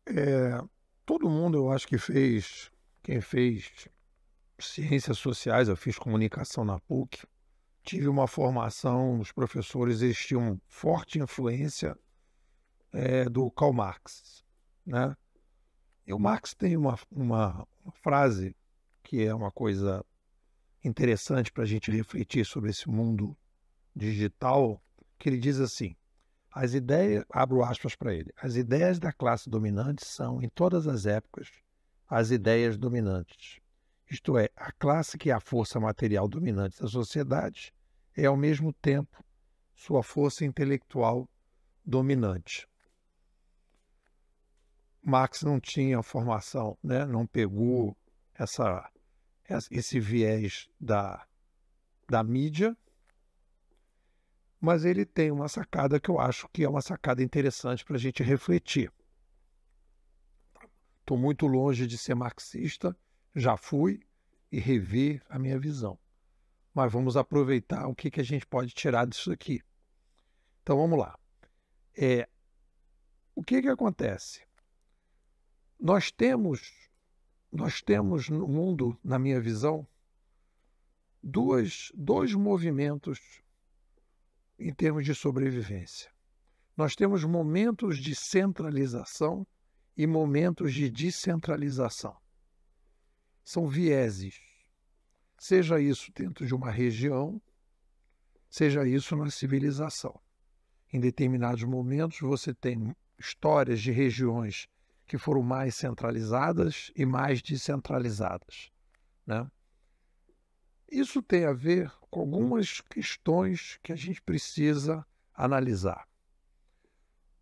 É, todo mundo eu acho que fez, quem fez ciências sociais, eu fiz comunicação na PUC, tive uma formação, os professores eles tinham forte influência do Karl Marx, né? E o Marx tem uma frase que é uma coisa interessante para a gente refletir sobre esse mundo digital, que ele diz assim: as ideias, abro aspas para ele, as ideias da classe dominante são, em todas as épocas, as ideias dominantes. Isto é, a classe que é a força material dominante da sociedade é, ao mesmo tempo, sua força intelectual dominante. Marx não tinha formação, né? Não pegou esse viés da mídia, mas ele tem uma sacada que eu acho que é uma sacada interessante para a gente refletir. Estou muito longe de ser marxista, já fui e revi a minha visão. Mas vamos aproveitar o que a gente pode tirar disso aqui. Então vamos lá. O que acontece? Nós temos no mundo, na minha visão, dois movimentos em termos de sobrevivência. Nós temos momentos de centralização e momentos de descentralização. São vieses, seja isso dentro de uma região, seja isso na civilização. Em determinados momentos você tem histórias de regiões que foram mais centralizadas e mais descentralizadas, né? Isso tem a ver com algumas questões que a gente precisa analisar.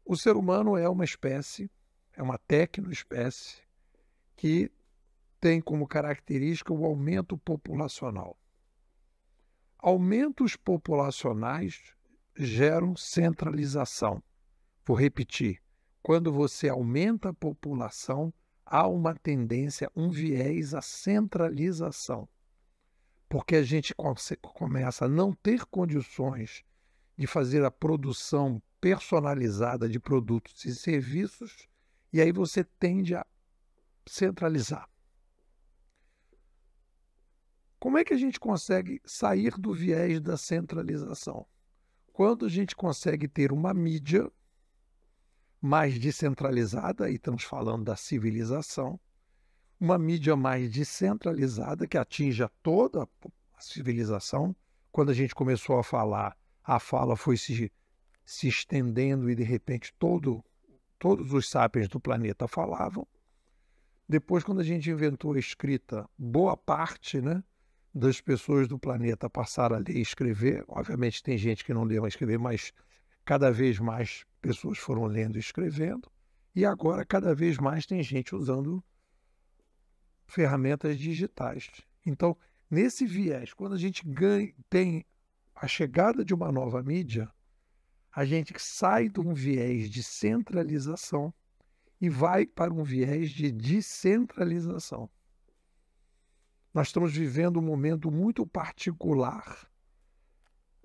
O ser humano é uma espécie, é uma tecnoespécie que tem como característica o aumento populacional. Aumentos populacionais geram centralização. Vou repetir, quando você aumenta a população, há uma tendência, um viés à centralização. Porque a gente começa a não ter condições de fazer a produção personalizada de produtos e serviços, e aí você tende a centralizar. Como é que a gente consegue sair do viés da centralização? Quando a gente consegue ter uma mídia mais descentralizada, e estamos falando da civilização, uma mídia mais descentralizada que atinja toda a civilização. Quando a gente começou a falar, a fala foi se estendendo e, de repente, todos os sapiens do planeta falavam. Depois, quando a gente inventou a escrita, boa parte, né, das pessoas do planeta passaram a ler e escrever. Obviamente tem gente que não lê mas escrever, mas cada vez mais pessoas foram lendo e escrevendo. E agora cada vez mais tem gente usando ferramentas digitais. Então, nesse viés, quando a gente tem a chegada de uma nova mídia, a gente sai de um viés de centralização e vai para um viés de descentralização. Nós estamos vivendo um momento muito particular,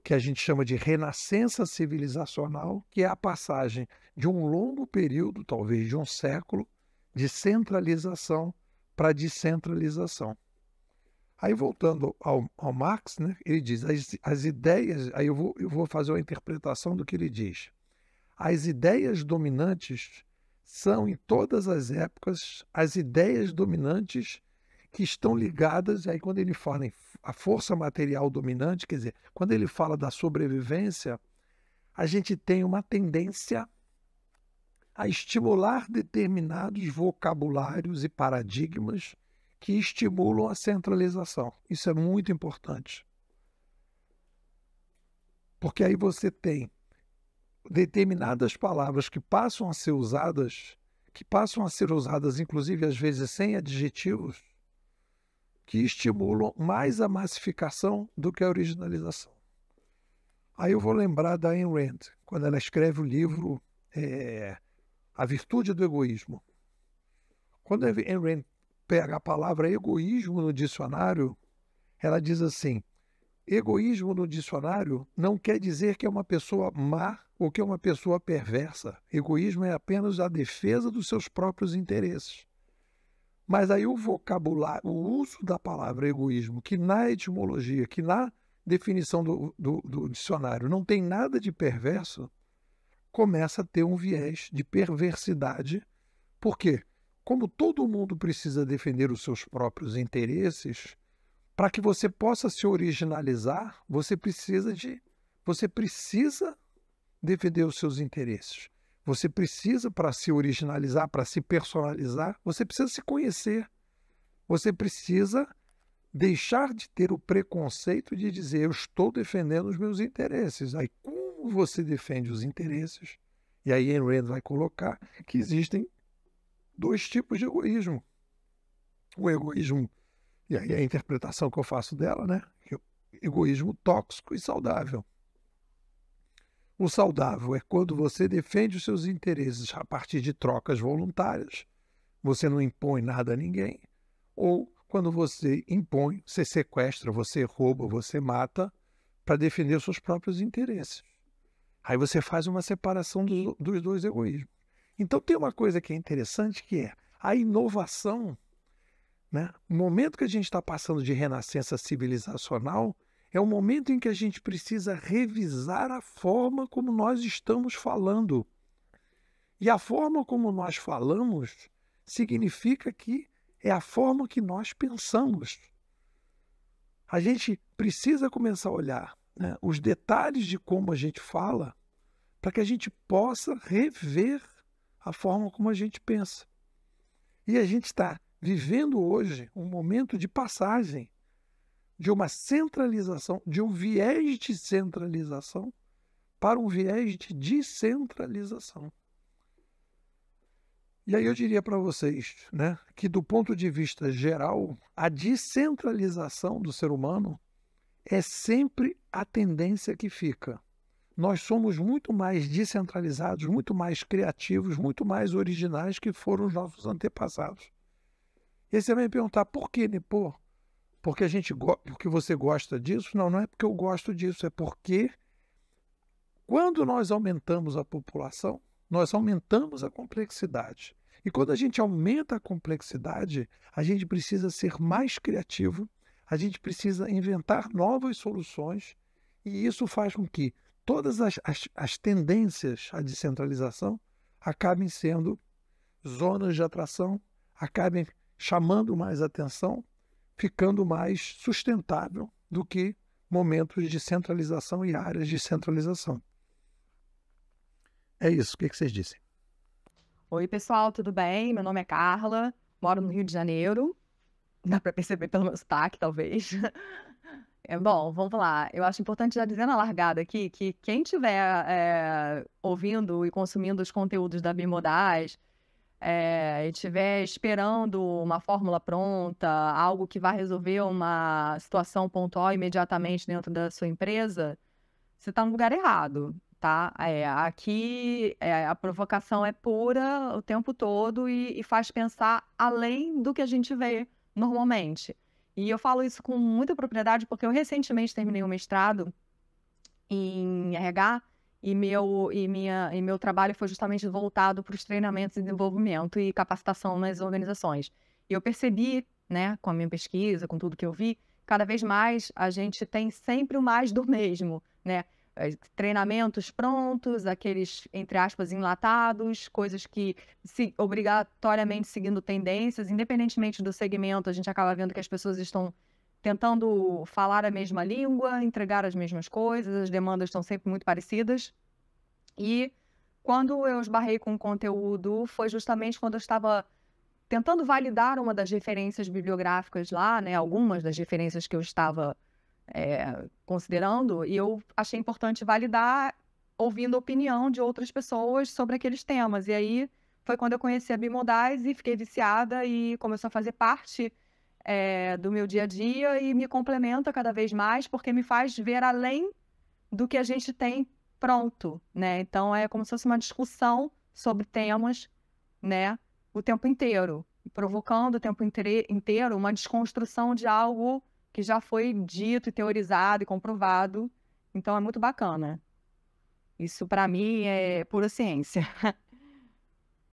que a gente chama de renascença civilizacional, que é a passagem de um longo período, talvez de um século, de centralização para descentralização. Aí, voltando ao Marx, né, ele diz, as ideias, aí eu vou fazer uma interpretação do que ele diz. As ideias dominantes são, em todas as épocas, as ideias dominantes que estão ligadas, aí quando ele fala em a força material dominante, quer dizer, quando ele fala da sobrevivência, a gente tem uma tendência a estimular determinados vocabulários e paradigmas que estimulam a centralização. Isso é muito importante. Porque aí você tem determinadas palavras que passam a ser usadas inclusive às vezes sem adjetivos, que estimulam mais a massificação do que a originalização. Aí eu vou lembrar da Ayn Rand, quando ela escreve o livro A Virtude do Egoísmo. Quando a Ayn Rand pega a palavra egoísmo no dicionário, ela diz assim: egoísmo no dicionário não quer dizer que é uma pessoa má o que é uma pessoa perversa. Egoísmo é apenas a defesa dos seus próprios interesses. Mas aí o vocabulário, o uso da palavra egoísmo, que na etimologia, que na definição do dicionário não tem nada de perverso, começa a ter um viés de perversidade. Por quê? Como todo mundo precisa defender os seus próprios interesses, para que você possa se originalizar, você precisa defender os seus interesses. Você precisa, para se originalizar, para se personalizar, você precisa se conhecer. Você precisa deixar de ter o preconceito de dizer eu estou defendendo os meus interesses. Aí como você defende os interesses? E aí Ayn Rand vai colocar que existem dois tipos de egoísmo. O egoísmo, e aí a interpretação que eu faço dela, né? Egoísmo tóxico e saudável. O saudável é quando você defende os seus interesses a partir de trocas voluntárias, você não impõe nada a ninguém, ou quando você impõe, você sequestra, você rouba, você mata para defender os seus próprios interesses. Aí você faz uma separação dos dois egoísmos. Então tem uma coisa que é interessante, que é a inovação, né? O momento que a gente está passando de renascença civilizacional é o momento em que a gente precisa revisar a forma como nós estamos falando. E a forma como nós falamos significa que é a forma que nós pensamos. A gente precisa começar a olhar, né, os detalhes de como a gente fala para que a gente possa rever a forma como a gente pensa. E a gente está vivendo hoje um momento de passagem de uma centralização, de um viés de centralização para um viés de descentralização. E aí eu diria para vocês, né, que do ponto de vista geral, a descentralização do ser humano é sempre a tendência que fica. Nós somos muito mais descentralizados, muito mais criativos, muito mais originais que foram os nossos antepassados. E aí você vai me perguntar, por que, Nipô? Porque porque você gosta disso? Não, não é porque eu gosto disso, é porque quando nós aumentamos a população, nós aumentamos a complexidade. E quando a gente aumenta a complexidade, a gente precisa ser mais criativo, a gente precisa inventar novas soluções, e isso faz com que todas as tendências à descentralização acabem sendo zonas de atração, acabem chamando mais atenção, ficando mais sustentável do que momentos de centralização e áreas de centralização. É isso, o que vocês dizem? Oi, pessoal, tudo bem? Meu nome é Carla, moro no Rio de Janeiro. Dá para perceber pelo meu sotaque, talvez. Bom, vamos lá. Eu acho importante já dizer na largada aqui que quem estiver ouvindo e consumindo os conteúdos da Bimodais, e estiver esperando uma fórmula pronta, algo que vai resolver uma situação pontual imediatamente dentro da sua empresa, você está no lugar errado, tá? Aqui a provocação é pura o tempo todo e faz pensar além do que a gente vê normalmente. E eu falo isso com muita propriedade porque eu recentemente terminei um mestrado em RH e meu trabalho foi justamente voltado para os treinamentos de desenvolvimento e capacitação nas organizações. E eu percebi, né, com a minha pesquisa, com tudo que eu vi, cada vez mais a gente tem sempre o mais do mesmo, né? Treinamentos prontos, aqueles, entre aspas, enlatados, coisas que obrigatoriamente seguindo tendências, independentemente do segmento, a gente acaba vendo que as pessoas estão tentando falar a mesma língua, entregar as mesmas coisas, as demandas estão sempre muito parecidas. E quando eu esbarrei com o conteúdo, foi justamente quando eu estava tentando validar uma das referências bibliográficas lá, né, algumas das referências que eu estava considerando, e eu achei importante validar ouvindo a opinião de outras pessoas sobre aqueles temas. E aí foi quando eu conheci a Bimodais e fiquei viciada e começou a fazer parte do meu dia a dia e me complementa cada vez mais, porque me faz ver além do que a gente tem pronto, né? Então é como se fosse uma discussão sobre temas, né, o tempo inteiro, provocando o tempo inteiro uma desconstrução de algo que já foi dito e teorizado e comprovado. Então é muito bacana. Isso, para mim, é pura ciência.